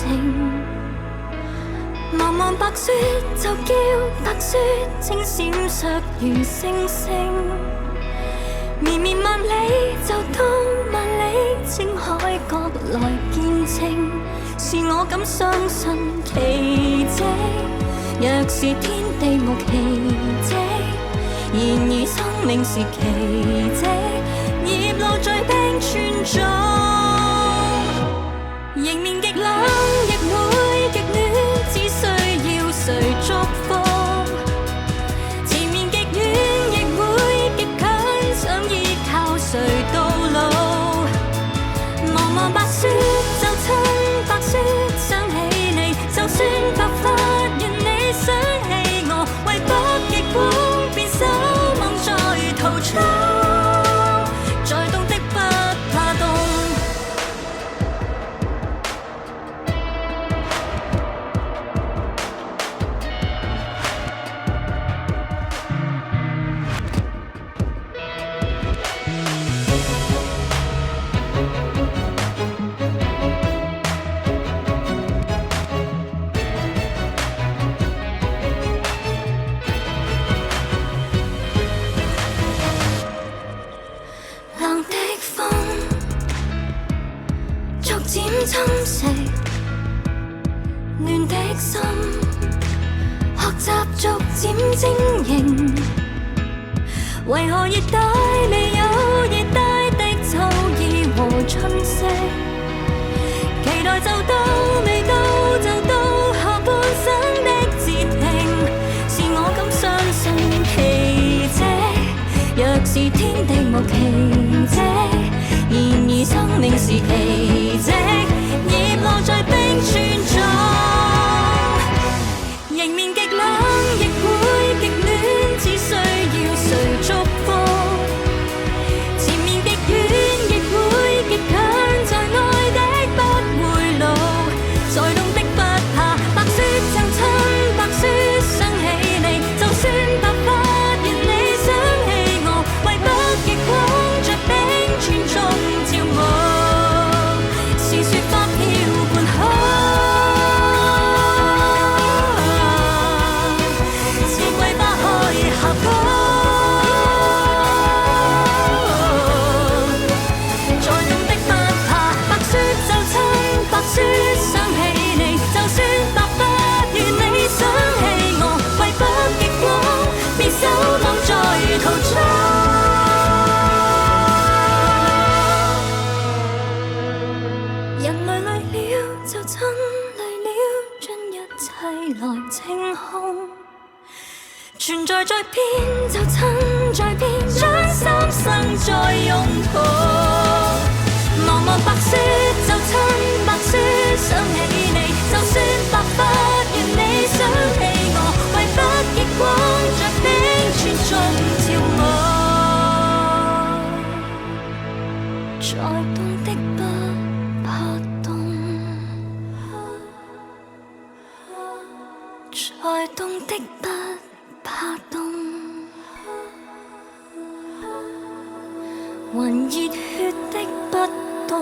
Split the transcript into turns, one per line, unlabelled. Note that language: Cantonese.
情。茫茫白雪就叫白雪，清閃爍如星星。綿綿萬里就到萬里，青海角來見證，是我敢相信奇蹟。若是天地無奇蹟，然而生命是奇蹟。葉露在冰川中，迎面極冷亦會極暖，只需要誰祝福。前面極遠亦會極近，想依靠誰到老。茫茫白雪就親白雪，想起你就算白髮，願你想起我，為北極光變守望在途中。侵蝕亂的心，學習逐漸晶瑩。為何熱帶未有熱帶的秋意和春色？期待就到，未到就到下半生的節慶，是我敢相信奇蹟。若是天地無奇蹟，然而生命是奇蹟。葉落在冰川中，迎面極冷亦會極暖，只需要誰祝福。前面極遠亦會極近，在愛的不會老，在凍的不怕。白雪就親白雪，想起你就算白髮，願你想起我，為北極光在冰川中照舞。人類累了就真累了，將一切來清空。存在在變就親在變，將三生再擁抱。茫茫白雪就親白雪，想起你就算白髮，願你想起我，為北極光在冰川中照舞。再凍的不怕凍，再凍的不怕凍，還熱血的不凍。